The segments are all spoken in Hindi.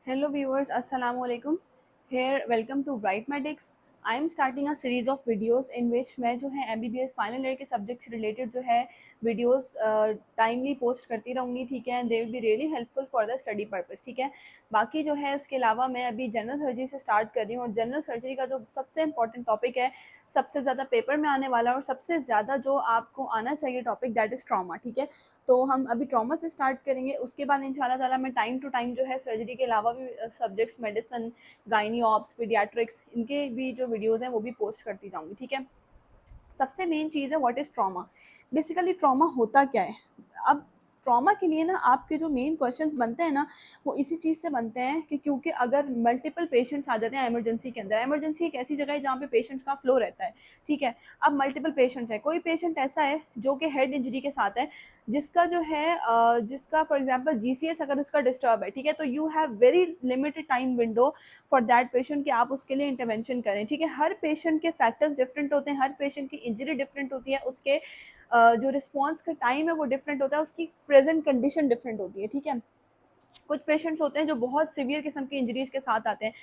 Hello viewers, Assalamu alaikum. Here, welcome to Bright Medics. I am starting a series of videos in which मैं जो है MBBS फाइनल ईयर के सब्जेक्ट से रिलेटेड जो है वीडियोस टाइमली पोस्ट करती रहूँगी, ठीक है. They will be really helpful for the study purpose, ठीक है. बाकी जो है उसके अलावा मैं अभी जनरल सर्जरी से स्टार्ट कर रही हूँ और जनरल सर्जरी का जो सबसे इंपॉर्टेंट टॉपिक है, सबसे ज़्यादा पेपर में आने वाला और सबसे ज़्यादा जो आपको आना चाहिए टॉपिक, दैट इज़ ट्रॉमा, ठीक है. तो हम अभी ट्रॉमा से स्टार्ट करेंगे. उसके बाद इंशाल्लाह ताला मैं टाइम टू टाइम जो है सर्जरी के अलावा भी subjects medicine, gynae ops, paediatrics, इनके भी जो वीडियोज़ हैं वो भी पोस्ट करती जाऊँगी, ठीक है. सबसे मेन चीज़ है what is trauma. Basically trauma होता क्या है. अब ट्रॉमा के लिए ना आपके जो मेन क्वेश्चंस बनते हैं ना, वो इसी चीज़ से बनते हैं कि क्योंकि अगर मल्टीपल पेशेंट्स आ जाते हैं इमरजेंसी के अंदर. इमरजेंसी एक ऐसी जगह है जहाँ पे पेशेंट्स का फ्लो रहता है, ठीक है. अब मल्टीपल पेशेंट्स है, कोई पेशेंट ऐसा है जो कि हेड इंजरी के साथ है, जिसका जो है जिसका फॉर एग्जांपल जीसीएस अगर उसका डिस्टर्ब है, ठीक है, तो you have very limited time window for that patient कि आप उसके लिए इंटरवेंशन करें, ठीक है. हर पेशेंट के फैक्टर्स डिफरेंट होते हैं, हर पेशेंट की इंजरी डिफरेंट होती है, उसके जो रिस्पॉन्स का टाइम है वो डिफरेंट होता है, उसकी प्रेजेंट कंडीशन डिफरेंट होती है, ठीक है. कुछ पेशेंट्स होते हैं जो बहुत सीवियर किस्म की इंजरीज के साथ आते हैं,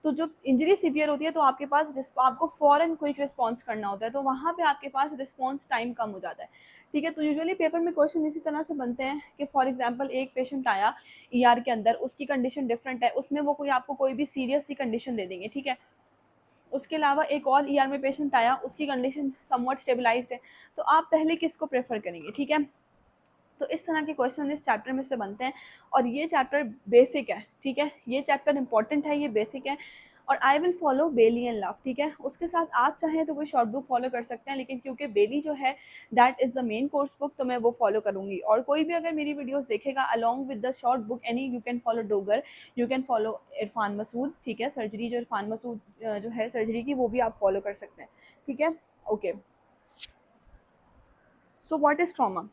तो जो इंजरी सीवियर होती है तो आपके पास आपको फ़ौरन क्विक रिस्पॉन्स करना होता है, तो वहाँ पे आपके पास रिस्पॉन्स टाइम कम हो जाता है, ठीक है. तो यूजुअली पेपर में क्वेश्चन इसी तरह से बनते हैं कि फॉर एग्जांपल एक पेशेंट आया ईआर के अंदर, उसकी कंडीशन डिफरेंट है, उसमें वो कोई आपको कोई भी सीरियस सी कंडीशन दे देंगे, ठीक है. उसके अलावा एक और ईआर में पेशेंट आया, उसकी कंडीशन समवट स्टेबलाइज्ड है, तो आप पहले किसको प्रेफर करेंगे, ठीक है. तो इस तरह के क्वेश्चन इस चैप्टर में से बनते हैं और ये चैप्टर बेसिक है, ठीक है. ये चैप्टर इंपॉर्टेंट है, ये बेसिक है. और I will follow Bailey and Love, ठीक है. उसके साथ आप चाहें तो कोई शॉर्ट बुक फॉलो कर सकते हैं, लेकिन क्योंकि बेली जो है that is the main course book, तो मैं वो फॉलो करूँगी. और कोई भी अगर मेरी वीडियोस देखेगा along with the short book एनी, you can follow Dogar, you can follow Irfan Masood, ठीक है. सर्जरी जो इरफान मसूद जो है सर्जरी की, वो भी आप फॉलो कर सकते हैं, ठीक है. Okay. So what is trauma.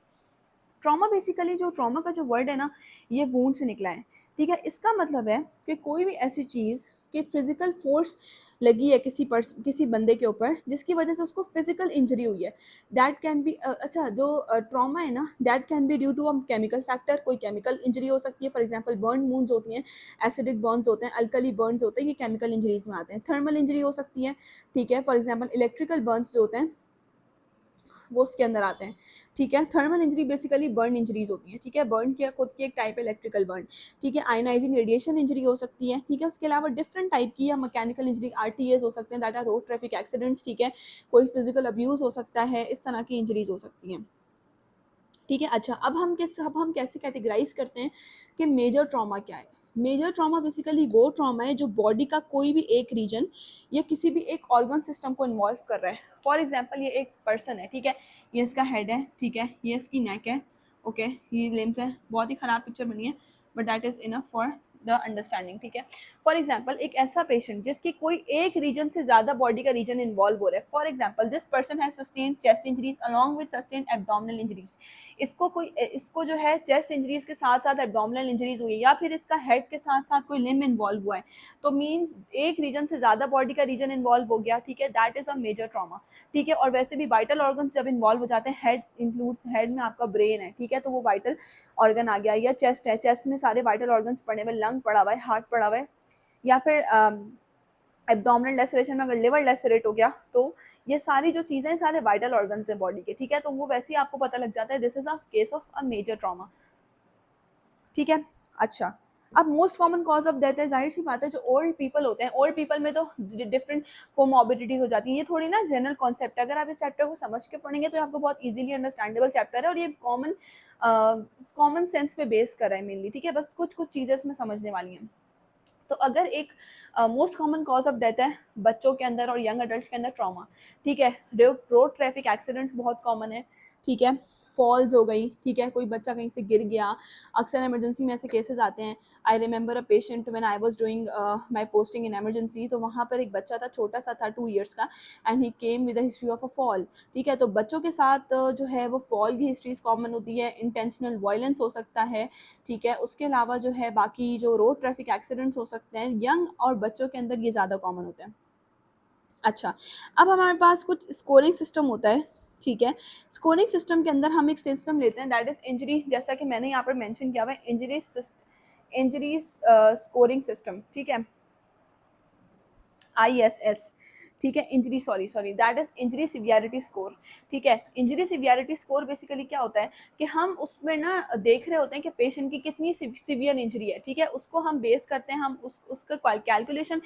Trauma basically जो ट्रॉमा का जो वर्ड है ना, ये वूंड से निकला है, ठीक है. इसका मतलब है कि कोई भी ऐसी चीज़ कि फिजिकल फोर्स लगी है किसी बंदे के ऊपर, जिसकी वजह से उसको फिजिकल इंजरी हुई है. दैट कैन बी अच्छा, जो ट्रॉमा है ना, that can be due to a chemical factor. कोई केमिकल इंजरी हो सकती है, फॉर एग्जांपल बर्न वूंड्स होती हैं, एसिडिक बर्न्स होते हैं, अल्कली बर्न्स होते हैं, ये केमिकल इंजरीज में आते हैं. थर्मल इंजरी हो सकती है, ठीक है. फॉर एग्जांपल इलेक्ट्रिकल बर्न्स जो होते हैं वो उसके अंदर आते हैं, ठीक है. Thermal injury basically burn injuries होती हैं, ठीक है. बर्न की खुद की एक टाइप है इलेक्ट्रिकल बर्न, ठीक है. आयनाइजिंग रेडिएशन इंजरी हो सकती है, ठीक है. उसके अलावा डिफरेंट टाइप की या मैकेनिकल इंजरी आरटीएस हो सकते हैं, that are road traffic accidents, ठीक है. कोई फिजिकल अब्यूज़ हो सकता है, इस तरह की इंजरीज हो सकती हैं, ठीक है. अच्छा, अब हम कैसे कैटेगराइज करते हैं कि मेजर ट्रॉमा क्या है. मेजर ट्रॉमा बेसिकली वो ट्रॉमा है जो बॉडी का कोई भी एक रीजन या किसी भी एक ऑर्गन सिस्टम को इन्वॉल्व कर रहा है. फॉर एग्जांपल ये एक पर्सन है, ठीक है, ये इसका हेड है, ठीक है, ये इसकी नेक है, ओके, ये लिम्स है. बहुत ही ख़राब पिक्चर बनी है, but that is enough for the understanding, ठीक है. फॉर एग्जाम्पल एक ऐसा पेशेंट जिसकी कोई एक रीजन से ज़्यादा बॉडी का रीजन इन्वॉल्व हो रहा है. For example this person has sustain chest injuries along with sustain abdominal injuries. इसको जो है चेस्ट इंजरीज के साथ साथ एब्डोमिनल इंजरीज हुई है, या फिर इसका हेड के साथ साथ कोई लिम्ब इन्वॉल्व हुआ है, तो मीन्स एक रीजन से ज़्यादा बॉडी का रीजन इन्वॉल्व हो गया, ठीक है. That is a major trauma, ठीक है. और वैसे भी वाइटल ऑर्गन जब इन्वॉल्व हो जाते हैं, हेड इंक्लूड्स, हेड में आपका ब्रेन है, ठीक है, तो वो वाइटल ऑर्गन आ गया. या चेस्ट है, चेस्ट में सारे वाइटल ऑर्गन्स पड़े हुए, लंग पड़ा हुआ है, हार्ट पड़ा हुआ है. या फिर एब्डोमिनल लेसरेशन में अगर लिवर लेसरेट हो गया, तो ये सारी जो चीज़ें सारे वाइटल ऑर्गन्स हैं बॉडी के, ठीक है. तो वो वैसे ही आपको पता लग जाता है this is a case of a major trauma, ठीक है. अच्छा, अब most common cause of death है, जाहिर सी बात है, जो ओल्ड पीपल होते हैं, ओल्ड पीपल में तो डिफरेंट कोमॉर्बिडिटीज हो जाती हैं. ये थोड़ी ना जनरल कॉन्सेप्ट है, अगर आप इस चैप्टर को समझ के पढ़ेंगे तो आपको बहुत इजीली अंडरस्टैंडेबल चैप्टर है, और ये कॉमन सेंस पे बेस कर रहा है मेनली, ठीक है. बस कुछ कुछ चीज़ें इसमें समझने वाली हैं. तो अगर एक most common cause of death है बच्चों के अंदर और यंग अडल्ट के अंदर ट्रॉमा, ठीक है. रोड ट्रैफिक एक्सीडेंट्स बहुत कॉमन है, ठीक है. फॉल्स हो गई, ठीक है, कोई बच्चा कहीं से गिर गया, अक्सर इमरजेंसी में ऐसे केसेस आते हैं. I remember a patient when I was doing my posting in emergency, तो वहाँ पर एक बच्चा था, छोटा सा था, 2 इयर्स का, and he came with a history of a fall, ठीक है. तो बच्चों के साथ जो है वो फॉल की हिस्ट्रीज कॉमन होती है, इंटेंशनल वायलेंस हो सकता है, ठीक है. उसके अलावा जो है बाकी जो रोड ट्रैफिक एक्सीडेंट्स हो सकते हैं, यंग और बच्चों के अंदर ये ज़्यादा कॉमन होते हैं. अच्छा, अब हमारे पास कुछ स्कोरिंग सिस्टम होता है, ठीक है. स्कोरिंग सिस्टम के अंदर हम एक सिस्टम लेते हैं दैट इज़ इंजरी, जैसा कि मैंने यहाँ पर मेंशन किया हुआ है, इंजरी स्कोरिंग सिस्टम, ठीक है, ISS, ठीक है, injury sorry that is injury severity score, ठीक है। इंजरी सिवियरिटी स्कोर बेसिकली क्या होता है कि हम उसमें ना देख रहे होते हैं कि पेशेंट की कितनी सिवियर इंजरी है, ठीक है, उसको हम बेस करते हैं, हम उसका calculation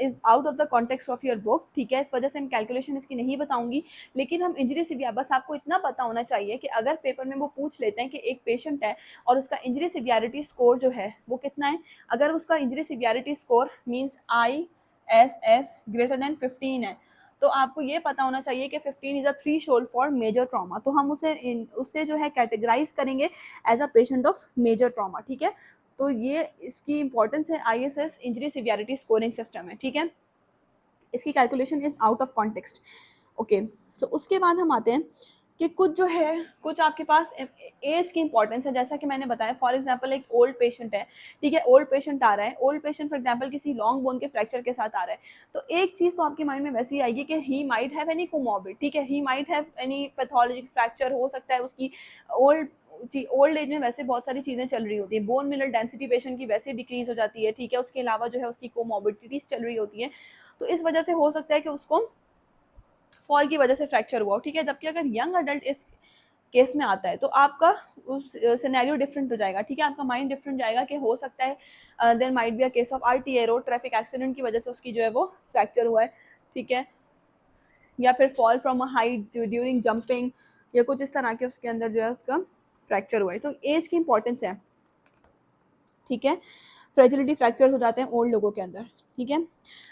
is out of the context of your book, ठीक है, इस वजह से मैं कैलकुलेशन इसकी नहीं बताऊंगी, लेकिन हम इंजरी सिवियर, बस आपको इतना पता होना चाहिए कि अगर पेपर में वो पूछ लेते हैं कि एक पेशेंट है और उसका इंजरी सिवियरिटी स्कोर जो है वो कितना है, अगर उसका injury severity score means ISS greater than 15 है, तो आपको ये पता होना चाहिए कि 15 is a threshold for major trauma, तो हम उसे जो है कैटेगराइज करेंगे as a patient of major trauma, ठीक है। तो ये इसकी इंपॉर्टेंस है, ISS injury severity scoring system है, ठीक है, इसकी calculation is out of context. Okay, so उसके बाद हम आते हैं कि कुछ जो है, कुछ आपके पास एज की इंपॉर्टेंस है, जैसा कि मैंने बताया, फॉर एग्जांपल एक ओल्ड पेशेंट है, ठीक है, ओल्ड पेशेंट आ रहा है, ओल्ड पेशेंट फॉर एग्जांपल किसी लॉन्ग बोन के फ्रैक्चर के साथ आ रहा है, तो एक चीज़ तो आपके माइंड में वैसी आएगी कि he might have any comorbid, ठीक है, he might have any pathologic fracture, हो सकता है उसकी ओल्ड एज में वैसे बहुत सारी चीज़ें चल रही होती है, बोन मिनरल डेंसिटी पेशेंट की वैसे डिक्रीज हो जाती है, ठीक है, उसके अलावा जो है उसकी कोमॉर्बिडिटीज चल रही होती है, तो इस वजह से हो सकता है कि उसको फॉल की वजह से फ्रैक्चर हुआ हो, ठीक है। जबकि अगर यंग अडल्ट इस केस में आता है तो आपका उस सिनेरियो डिफरेंट हो जाएगा, ठीक है, आपका माइंड डिफरेंट जाएगा कि हो सकता है there might be a case of RTA, road traffic accident की वजह से उसकी जो है वो फ्रैक्चर हुआ है, ठीक है, या फिर fall from a height during jumping, या कुछ इस तरह के उसके अंदर जो है उसका फ्रैक्चर हुआ है, तो एज की इंपॉर्टेंस है, ठीक है। फ्रेजिलिटी फ्रैक्चर्स हो जाते हैं ओल्ड लोगों के अंदर, ठीक है।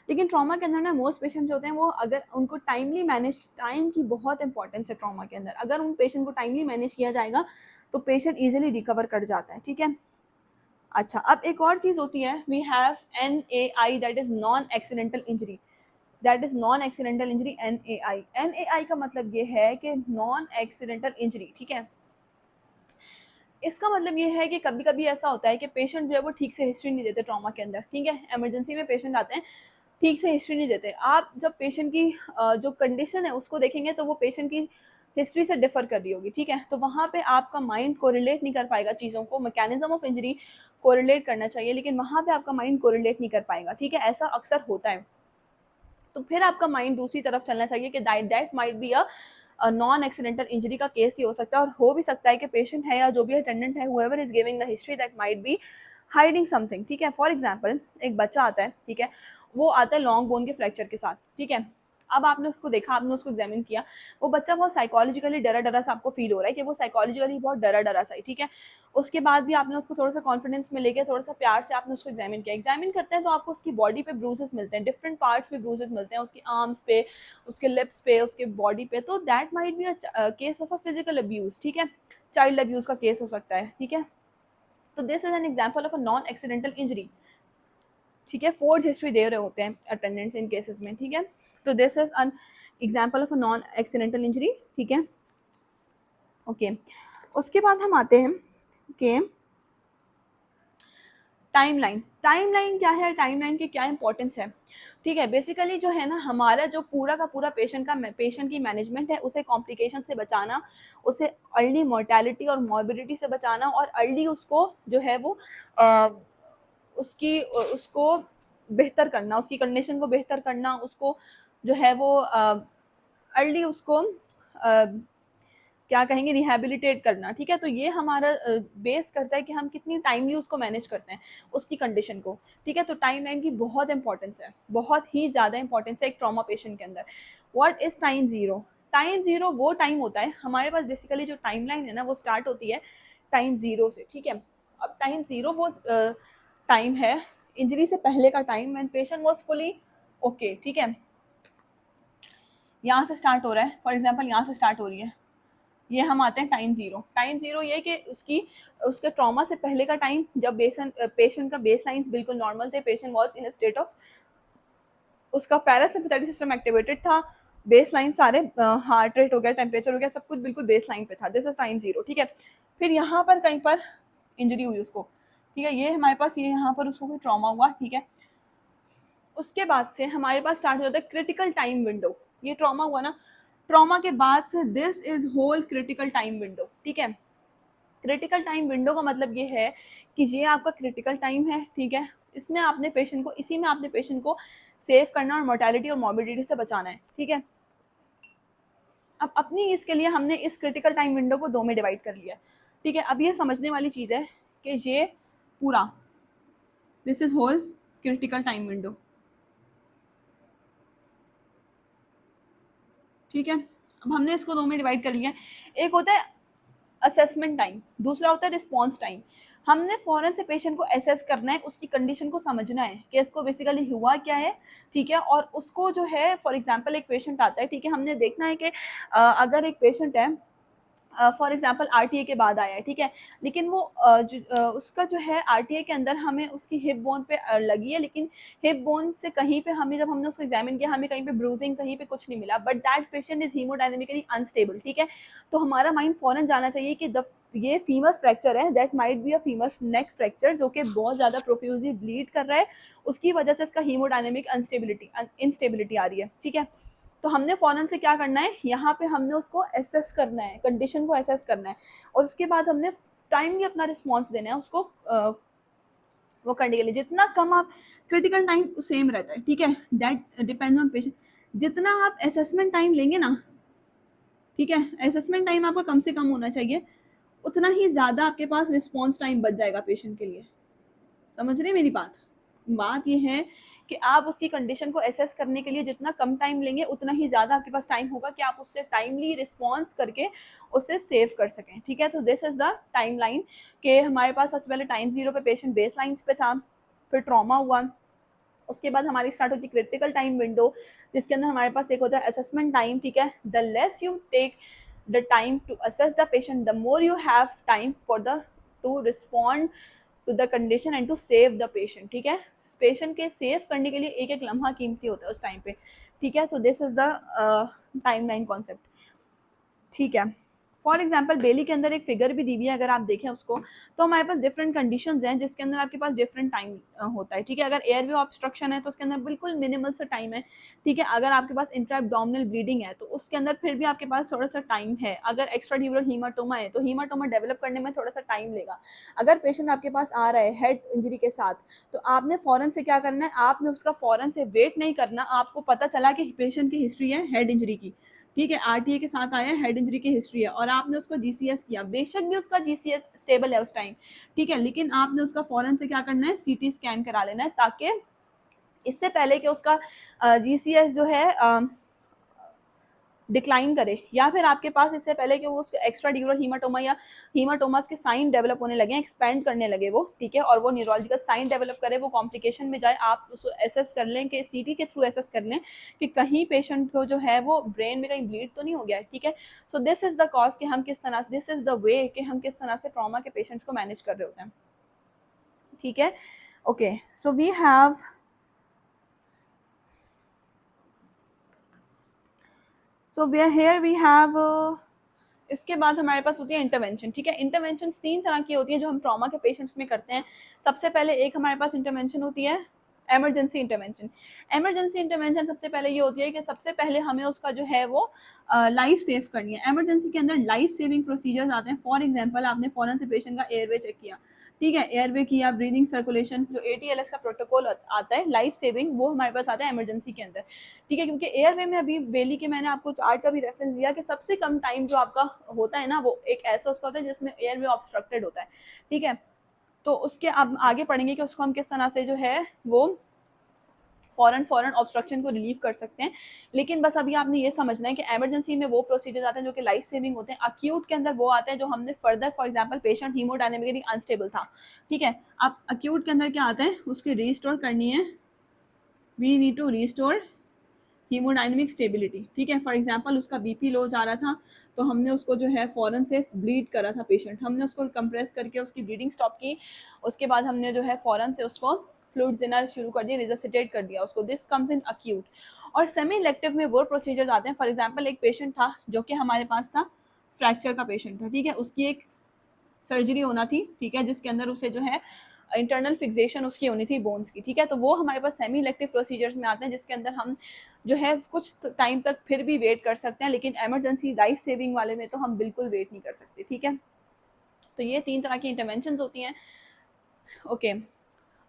लेकिन ट्रॉमा के अंदर ना मोस्ट पेशेंट जो होते हैं वो, अगर उनको टाइमली मैनेज, टाइम की बहुत इंपॉर्टेंस है ट्रॉमा के अंदर, अगर उन पेशेंट को टाइमली मैनेज किया जाएगा तो पेशेंट ईजिली रिकवर कर जाता है, ठीक है। अच्छा, अब एक और चीज़ होती है, we have NAI, that is non accidental injury, that is non accidental injury, NAI का मतलब ये है कि नॉन एक्सीडेंटल इंजरी, ठीक है। इसका मतलब ये है कि कभी कभी ऐसा होता है कि पेशेंट जो है वो ठीक से हिस्ट्री नहीं देते ट्रॉमा के अंदर, ठीक है, इमरजेंसी में पेशेंट आते हैं, ठीक से हिस्ट्री नहीं देते, आप जब पेशेंट की जो कंडीशन है उसको देखेंगे तो वो पेशेंट की हिस्ट्री से डिफर कर रही होगी, ठीक है, तो वहाँ पे आपका माइंड कोरिलेट नहीं कर पाएगा चीज़ों को, मैकेनिज्म ऑफ इंजरी कोरिलेट करना चाहिए, लेकिन वहाँ पे आपका माइंड कोरिलेट नहीं कर पाएगा, ठीक है, ऐसा अक्सर होता है, तो फिर आपका माइंड दूसरी तरफ चलना चाहिए कि that might be a non accidental injury का केस ही हो सकता है, और हो भी सकता है कि पेशेंट है या जो भी अटेंडेंट है, whoever is giving the history, that might be hiding something, ठीक है। फॉर एग्जाम्पल एक बच्चा आता है, ठीक है, वो आता है लॉन्ग बोन के फ्रैक्चर के साथ, ठीक है, अब आपने उसको देखा, आपने उसको एग्जामिन किया, वो बच्चा बहुत साइकोलॉजिकली डरा डरा सा आपको फील हो रहा है कि वो साइकोलॉजिकली बहुत डरा डरा सा है, ठीक है। उसके बाद भी आपने उसको थोड़ा सा कॉन्फिडेंस में लेके, थोड़ा सा प्यार से आपने उसको एग्जामिन किया, एग्जामिन करते हैं तो आपको उसकी बॉडी पे ब्रूजेस मिलते हैं, डिफरेंट पार्ट्स पे ब्रूजेस मिलते हैं, उसकी आर्म्स पे, उसके लिप्स पे, उसके बॉडी पे, तो that might be a case of a physical abuse, ठीक है, चाइल्ड अब्यूज का केस हो सकता है, ठीक है। तो this is an example of a non accidental injury, ठीक है, फोर्ज हिस्ट्री दे रहे होते हैं अटेंडेंट्स इन केसेस में, ठीक है, तो this is an example of a non accidental injury, ठीक है। ओके, उसके बाद हम आते हैं कि टाइमलाइन, टाइमलाइन क्या है, टाइमलाइन की क्या इंपॉर्टेंस है, ठीक है। बेसिकली जो है ना, हमारा जो पूरा का पूरा पेशेंट की मैनेजमेंट है, उसे कॉम्प्लिकेशन से बचाना, उसे अर्ली मोर्टेलिटी और मॉर्बिडिटी से बचाना, और अर्ली उसको जो है वो उसको बेहतर करना, उसकी कंडीशन को बेहतर करना, उसको जो है वो अर्ली उसको क्या कहेंगे, रिहेबिलिटेट करना, ठीक है। तो ये हमारा बेस करता है कि हम कितनी टाइमली उसको मैनेज करते हैं, उसकी कंडीशन को, ठीक है। तो टाइम लाइन की बहुत इंपॉर्टेंस है, बहुत ही ज़्यादा इंपॉर्टेंस है एक ट्रॉमा पेशेंट के अंदर। What is time zero, time zero वो टाइम होता है हमारे पास, बेसिकली जो टाइम लाइन है ना वो स्टार्ट होती है टाइम ज़ीरो से, ठीक है। अब टाइम ज़ीरो वो टाइम है इंजरी से पहले का time, when patient was fully okay, ठीक है, यहाँ से स्टार्ट हो रहा है, फॉर एग्जाम्पल यहाँ से स्टार्ट हो रही है, ये हम आते हैं टाइम ज़ीरो। टाइम ज़ीरो ये कि उसके ट्रॉमा से पहले का टाइम, जब पेशेंट का बेस लाइन्स बिल्कुल नॉर्मल थे, patient was in state of, उसका पैरासिम्पैथेटिक सिस्टम एक्टिवेटेड था, बेस लाइन सारे हार्ट रेट हो गया, टेम्परेचर हो गया, सब कुछ बिल्कुल बेस लाइन पे था, दिस इज टाइम ज़ीरो, ठीक है। फिर यहाँ पर कहीं पर इंजरी हुई उसको, ठीक है, ये हमारे पास, ये यहाँ पर उसको कोई ट्रॉमा हुआ, ठीक है। उसके बाद से हमारे पास स्टार्ट हो जाता है क्रिटिकल टाइम विंडो, ये ट्रॉमा हुआ ना, ट्रॉमा के बाद से this is whole critical time window, ठीक है। क्रिटिकल टाइम विंडो का मतलब ये है कि ये आपका क्रिटिकल टाइम है, ठीक है, इसमें आपने पेशेंट को, इसी में आपने पेशेंट को सेव करना और मोर्टेलिटी और मॉर्बिडिटी से बचाना है, ठीक है। अब अपनी इसके लिए हमने इस क्रिटिकल टाइम विंडो को 2 में डिवाइड कर लिया, ठीक है। अब ये समझने वाली चीज़ है कि ये पूरा, this is whole critical time window, ठीक है। अब हमने इसको 2 में डिवाइड कर लिया। एक होता है असेसमेंट टाइम, दूसरा होता है रिस्पॉन्स टाइम। हमने फ़ौरन से पेशेंट को असेस करना है, उसकी कंडीशन को समझना है कि इसको बेसिकली हुआ क्या है, ठीक है। और उसको जो है, फॉर एग्जांपल एक पेशेंट आता है, ठीक है, हमने देखना है कि अगर एक पेशेंट है फॉर एग्जांपल आरटीए के बाद आया है, ठीक है, लेकिन वो उसका जो है आरटीए के अंदर हमें उसकी हिप बोन पे लगी है, लेकिन हिप बोन से कहीं पे हमें, जब हमने उसको एग्जामिन किया, हमें कहीं पे ब्रूजिंग, कहीं पे कुछ नहीं मिला, but that patient is haemodynamically unstable, ठीक है। तो हमारा माइंड फौरन जाना चाहिए कि ये फीमर फ्रैक्चर है, that might be a femur neck fracture, जो कि बहुत ज़्यादा प्रोफ्यूजली ब्लीड कर रहा है, उसकी वजह से इसका हीमोडायनेमिक इंस्टेबिलिटी आ रही है, ठीक है। तो हमने फ़ौरन से क्या करना है, यहाँ पे हमने उसको एसेस करना है, कंडीशन को एसेस करना है, और उसके बाद हमने टाइमली अपना रिस्पॉन्स देना है उसको वो करने के लिए। जितना कम आप, क्रिटिकल टाइम सेम रहता है, ठीक है, दैट डिपेंड्स ऑन पेशेंट। जितना आप असेसमेंट टाइम लेंगे ना, ठीक है, असेसमेंट टाइम आपका कम से कम होना चाहिए, उतना ही ज़्यादा आपके पास रिस्पॉन्स टाइम बच जाएगा पेशेंट के लिए। समझ रहे मेरी बात? बात ये है कि आप उसकी कंडीशन को एसेस करने के लिए जितना कम टाइम लेंगे, उतना ही ज़्यादा आपके पास टाइम होगा कि आप उससे टाइमली रिस्पॉन्स करके उसे सेव कर सकें, ठीक है। तो this is the time line कि हमारे पास सबसे पहले टाइम 0 पे पेशेंट बेस लाइन्स पे था, फिर ट्रॉमा हुआ, उसके बाद हमारी स्टार्ट होती है क्रिटिकल टाइम विंडो, जिसके अंदर हमारे पास एक होता है असेसमेंट टाइम, ठीक है। The less you take the time to assess the patient, the more you have time for the to respond to the condition and to save the patient, ठीक है। पेशेंट के सेव करने के लिए एक एक लम्हा कीमती होता है उस टाइम पे, ठीक है। So this is the time line concept, ठीक है। फॉर एग्जाम्पल बेली के अंदर एक फिगर भी दी हुई है, अगर आप देखें उसको, तो हमारे पास डिफरेंट कंडीशंस हैं जिसके अंदर आपके पास डिफरेंट टाइम होता है, ठीक है। अगर एयरवे ऑब्स्ट्रक्शन है तो उसके अंदर बिल्कुल मिनिमल सा टाइम है, ठीक है। अगर आपके पास इंट्रा एब्डोमिनल ब्लीडिंग है तो उसके अंदर फिर भी आपके पास थोड़ा सा टाइम है। अगर एक्स्ट्रा ड्यूरल हीमाटोमा है तो हीमाटोमा डेवलप करने में थोड़ा सा टाइम लेगा। अगर पेशेंट आपके पास आ रहा है हेड इंजरी के साथ, तो आपने फ़ौरन से क्या करना है, आपने उसका फ़ौरन से वेट नहीं करना। आपको पता चला कि पेशेंट की हिस्ट्री है हेड इंजरी की, ठीक है, आरटीए के साथ आया, हेड इंजरी की हिस्ट्री है, और आपने उसको जीसीएस किया, बेशक भी उसका जीसीएस स्टेबल है उस टाइम, ठीक है, लेकिन आपने उसका फौरन से क्या करना है, सीटी स्कैन करा लेना है, ताकि इससे पहले कि उसका जीसीएस जो है डिक्लाइन करे, या फिर आपके पास इससे पहले कि वो उसके एक्स्ट्रा ड्यूरल हीमाटोमा या हीमाटोमास के साइन डेवलप होने लगे, एक्सपेंड करने लगे वो, ठीक है, और वो न्यूरोलॉजिकल साइन डेवलप करे, वो कॉम्प्लिकेशन में जाए, आप उसको एसेस कर लें कि सीटी के थ्रू एसेस कर लें कि कहीं पेशेंट को जो है वो ब्रेन में कहीं ब्लीड तो नहीं हो गया है, ठीक है। So this is the cause कि हम किस तरह, दिस इज़ द वे कि हम किस तरह से ट्रॉमा के पेशेंट्स को मैनेज कर रहे होते हैं, ठीक है। Okay, so we have so we here we have इसके बाद हमारे पास होती है इंटरवेंशन, ठीक है। इंटरवेंशन 3 तरह की होती है जो हम ट्रॉमा के पेशेंट्स में करते हैं। सबसे पहले एक हमारे पास इंटरवेंशन होती है एमरजेंसी इंटरवेंशन। एमरजेंसी इंटरवेंशन सबसे पहले ये होती है कि सबसे पहले हमें उसका जो है वो लाइफ सेव करनी है। एमरजेंसी के अंदर लाइफ सेविंग प्रोसीजर्स आते हैं। फॉर एग्जांपल आपने फ़ौरन से पेशेंट का एयरवे चेक किया, ठीक है, एयरवे किया, ब्रीदिंग सर्कुलेशन, जो ATLS का प्रोटोकॉल आता है लाइफ सेविंग, वो हमारे पास आता है एमरजेंसी के अंदर, ठीक है। क्योंकि एयरवे में अभी बेली के मैंने आपको चार्ट का भी रेफरेंस दिया कि सबसे कम टाइम जो आपका होता है ना, वो एक ऐसा उसका होता है जिसमें एयरवे ऑब्स्ट्रक्टेड होता है, ठीक है। तो उसके अब आगे पढ़ेंगे कि उसको हम किस तरह से जो है वो फ़ौरन ऑब्स्ट्रक्शन को रिलीव कर सकते हैं। लेकिन बस अभी आपने ये समझना है कि एमरजेंसी में वो प्रोसीजर्स आते हैं जो कि लाइफ सेविंग होते हैं। अक्यूट के अंदर वो आते हैं जो हमने further, for example patient haemodynamically unstable था, ठीक है, अब अक्यूट के अंदर क्या आता है, उसकी रीस्टोर करनी है, we need to restore haemodynamic stability, ठीक है। फॉर एग्जांपल उसका बीपी लो जा रहा था, तो हमने उसको जो है फ़ौरन से ब्लीड करा था पेशेंट, हमने उसको कंप्रेस करके उसकी ब्लीडिंग स्टॉप की, उसके बाद हमने जो है फ़ौरन से उसको फ्लूइड्स देना शुरू कर दिया, रिससिटेट कर दिया उसको। This comes in acute. और सेमी इलेक्टिव में वो प्रोसीजर्स आते हैं। फॉर एग्जांपल एक पेशेंट था जो कि हमारे पास था, फ्रैक्चर का पेशेंट था, ठीक है, उसकी एक सर्जरी होना थी, ठीक है, जिसके अंदर उसे जो है इंटरनल फिक्सेशन उसकी होनी थी बोन्स की, ठीक है। तो वो हमारे पास सेमी इलेक्टिव प्रोसीजर्स में आते हैं, जिसके अंदर हम जो है कुछ टाइम तक फिर भी वेट कर सकते हैं, लेकिन एमरजेंसी लाइफ सेविंग वाले में तो हम बिल्कुल वेट नहीं कर सकते, ठीक है। तो ये 3 तरह की इंटरवेंशंस होती हैं। ओके,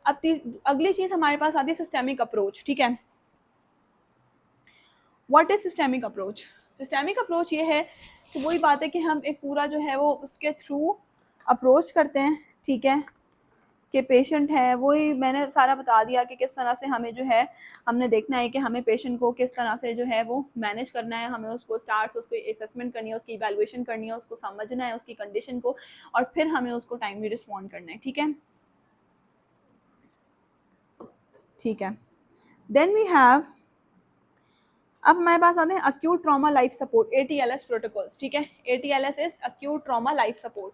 अब अगली चीज़ हमारे पास आती है सिस्टेमिक अप्रोच। ठीक है, what is systemic approach? Systemic approach ये है कि वही बात है कि हम एक पूरा जो है वो उसके थ्रू अप्रोच करते हैं। ठीक है, कि पेशेंट है, वही मैंने सारा बता दिया कि किस तरह से हमें जो है हमने देखना है कि हमें पेशेंट को किस तरह से जो है वो मैनेज करना है, हमें उसको स्टार्ट उसको असेसमेंट करनी है, उसकी इवैल्यूएशन करनी है, उसको समझना है उसकी कंडीशन को, और फिर हमें उसको टाइमली रिस्पॉन्ड करना है। ठीक है, ठीक है, देन वी हैव, अब हमारे पास आते हैं acute trauma life support, ATLS protocols. ठीक है, ATLS is acute trauma life support,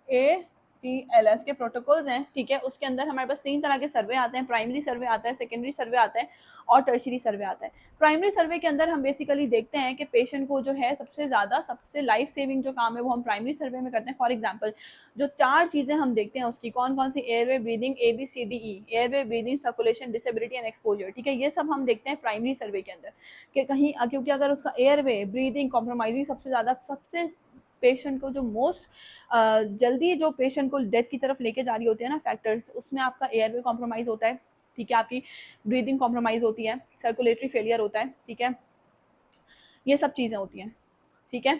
ATLS के प्रोटोकॉल्स हैं। ठीक है, उसके अंदर हमारे पास 3 तरह के सर्वे आते हैं, प्राइमरी सर्वे आता है, सेकेंडरी सर्वे आता है और टर्शरी सर्वे आता है। प्राइमरी सर्वे के अंदर हम बेसिकली देखते हैं कि पेशेंट को जो है सबसे ज़्यादा सबसे लाइफ सेविंग जो काम है वो हम प्राइमरी सर्वे में करते हैं। फॉर एग्जाम्पल जो 4 चीज़ें हम देखते हैं उसकी कौन कौन सी, airway, breathing, ABCDE, airway, breathing, circulation, disability and exposure. ठीक है, ये सब हम देखते हैं प्राइमरी सर्वे के अंदर कि कहीं, क्योंकि अगर उसका एयरवे, ब्रीदिंग कॉम्प्रोमाइजिंग सबसे ज़्यादा, सबसे पेशेंट को जो मोस्ट जल्दी जो पेशेंट को डेथ की तरफ लेके जा रही होती है ना फैक्टर्स, उसमें आपका एयरवे कॉम्प्रोमाइज़ होता है। ठीक है, आपकी ब्रीदिंग कॉम्प्रोमाइज़ होती है, सर्कुलेटरी फेलियर होता है। ठीक है, ये सब चीज़ें होती हैं। ठीक है,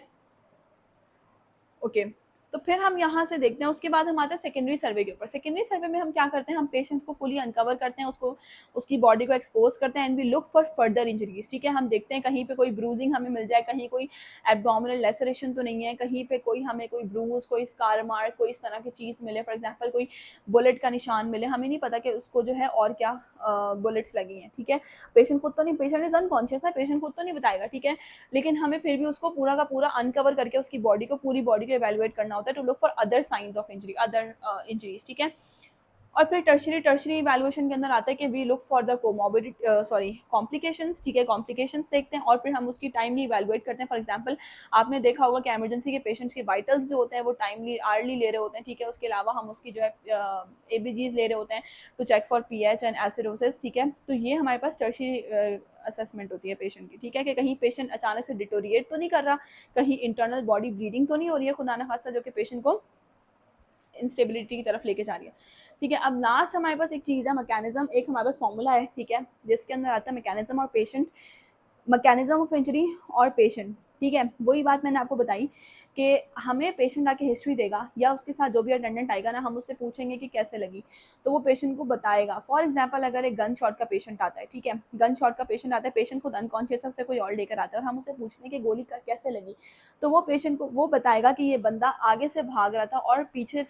ओके, तो फिर हम यहाँ से देखते हैं, उसके बाद हम आते हैं सेकेंडरी सर्वे के ऊपर। सेकेंडरी सर्वे में हम क्या करते हैं, हम पेशेंट को फुली अनकवर करते हैं, उसको उसकी बॉडी को एक्सपोज करते हैं, and we look for further injuries. ठीक है, हम देखते हैं कहीं पे कोई ब्रूजिंग हमें मिल जाए, कहीं कोई एब्डोमिनल लेसरेशन तो नहीं है, कहीं पे कोई हमें कोई ब्रूज, कोई स्कार मार्क, कोई इस तरह की चीज़ मिले, फॉर एग्जाम्पल कोई बुलेट का निशान मिले, हमें नहीं पता कि उसको जो है और क्या बुलेट्स लगी हैं। ठीक है, पेशेंट खुद तो नहीं, पेशेंट इज अनकॉन्शियस है, पेशेंट खुद तो नहीं बताएगा। ठीक है, लेकिन हमें फिर भी उसको पूरा का पूरा अनकवर करके उसकी बॉडी को, पूरी बॉडी को इवैल्यूएट करना होता है to look for other signs of injury, other injuries. ठीक है, और फिर टर्शरी इवैल्यूएशन के अंदर आता है कि we look for the comorbidity, sorry complications. ठीक है, कॉम्प्लिकेशंस देखते हैं और फिर हम उसकी टाइमली इवैल्यूएट करते हैं। फॉर एग्जांपल आपने देखा होगा कि इमरजेंसी के पेशेंट्स के वाइटल्स जो होते हैं वो टाइमली आर्ली ले रहे होते हैं। ठीक है, उसके अलावा हम उसकी जो है ABGs ले रहे होते हैं to check for pH and acidosis. ठीक है, तो ये हमारे पास टर्शरी असेसमेंट होती है पेशेंट की। ठीक है, कि कहीं पेशेंट अचानक से डिटोरिएट तो नहीं कर रहा, कहीं इंटरनल बॉडी ब्लीडिंग तो नहीं हो रही है खुदा न खास्ता, जो कि पेशेंट को इंस्टेबिलिटी की तरफ लेके जा रही है। ठीक है, अब लास्ट हमारे पास एक चीज़ है मैकेनिज्म, एक हमारे पास फॉर्मूला है। ठीक है, जिसके अंदर आता है मैकेनिज्म और पेशेंट, मैकेनिज्म ऑफ इंजरी और पेशेंट। ठीक है, वही बात मैंने आपको बताई कि हमें पेशेंट आके हिस्ट्री देगा या उसके साथ जो भी अटेंडेंट आएगा ना, हम उससे पूछेंगे कि कैसे लगी, तो वो पेशेंट को बताएगा। फॉर एग्जांपल अगर एक गन शॉट का पेशेंट आता है, ठीक है, गन शॉट का पेशेंट आता है, पेशेंट खुद अनकॉन्शियस है, उससे कोई और लेकर आता है और हम उससे पूछते हैं कि गोली का कैसे लगी, तो वो पेशेंट को वो बताएगा कि ये बंदा आगे से भाग रहा था और पीछे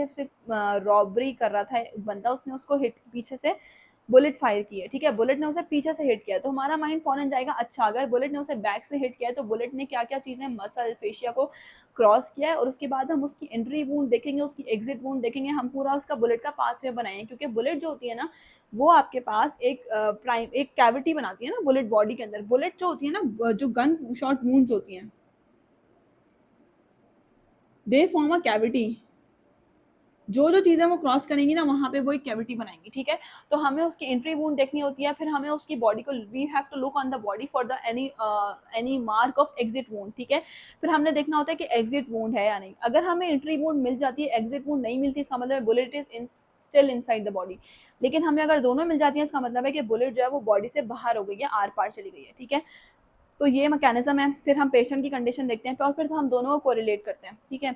से रॉबरी कर रहा था बंदा, उसने उसको हिट, पीछे से बुलेट फायर की है। ठीक है, बुलेट ने उसे पीछे से हिट किया है, तो हमारा माइंड फौरन जाएगा, अच्छा अगर बुलेट ने उसे बैक से हिट किया है तो बुलेट ने क्या क्या चीज़ें, मसल, फेशिया को क्रॉस किया है, और उसके बाद हम उसकी एंट्री वूंड देखेंगे, उसकी एग्जिट वूंड देखेंगे, हम पूरा उसका बुलेट का पाथवे बनाएंगे, क्योंकि बुलेट जो होती है ना वो आपके पास एक कैविटी बनाती है ना बुलेट बॉडी के अंदर। बुलेट जो होती है ना, जो गन शॉट वूंड्स होती हैं, दे फॉर्म अ कैविटी, जो जो चीज़ें वो क्रॉस करेंगी ना वहाँ पे वो एक कैविटी बनाएंगी। ठीक है, तो हमें उसकी एंट्री वूंड देखनी होती है, फिर हमें उसकी बॉडी को, we have to look on the body for the any mark of exit wound. ठीक है, फिर हमने देखना होता है कि एग्जिट वूंड है या नहीं। अगर हमें एंट्री वूंड मिल जाती है, एग्जिट वूंड नहीं मिलती, इसका मतलब bullet is in still inside the body. लेकिन हमें अगर दोनों मिल जाती है, इसका मतलब है कि बुलेट जो है वो बॉडी से बाहर हो गई है, आर पार चली गई है। ठीक है, तो ये मैकेनिज्म है। फिर हम पेशेंट की कंडीशन देखते हैं और फिर हम दोनों को रिलेट करते हैं। ठीक है,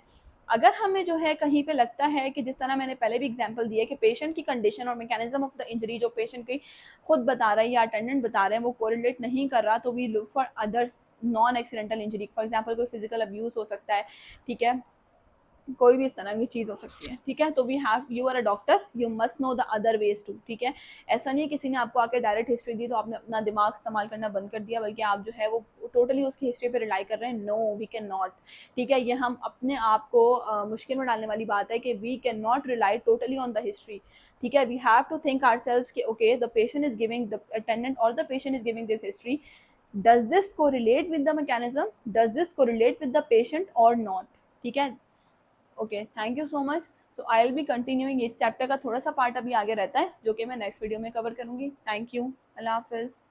अगर हमें जो है कहीं पे लगता है कि जिस तरह मैंने पहले भी एग्जांपल दिया कि पेशेंट की कंडीशन और मैकेनिज्म ऑफ द इंजरी जो पेशेंट की खुद बता रहा है या अटेंडेंट बता रहे हैं वो कोरिलेट नहीं कर रहा, तो we look for others non accidental injury. For example कोई फिजिकल अब्यूज हो सकता है। ठीक है, कोई भी इस तरह की चीज़ हो सकती है। ठीक है, तो we have, you are a doctor, you must know the other ways to. ठीक है, ऐसा नहीं है किसी ने आपको आके डायरेक्ट हिस्ट्री दी तो आपने अपना दिमाग इस्तेमाल करना बंद कर दिया, बल्कि आप जो है वो टोटली उसकी हिस्ट्री पे रिलाई कर रहे हैं। No, we can not. ठीक है, ये हम अपने आप को मुश्किल में डालने वाली बात है कि we can not rely totally on the history. ठीक है, we have to think ourselves कि okay the patient is giving, the attendant और the patient is giving this history, does this correlate with the mechanism, does this correlate with the patient or not। ठीक है, okay, thank you so much. So I will be continuing, इस चैप्टर का थोड़ा सा पार्ट अभी आगे रहता है जो कि मैं नेक्स्ट वीडियो में कवर करूँगी। थैंक यू, अल्लाह हाफिज़।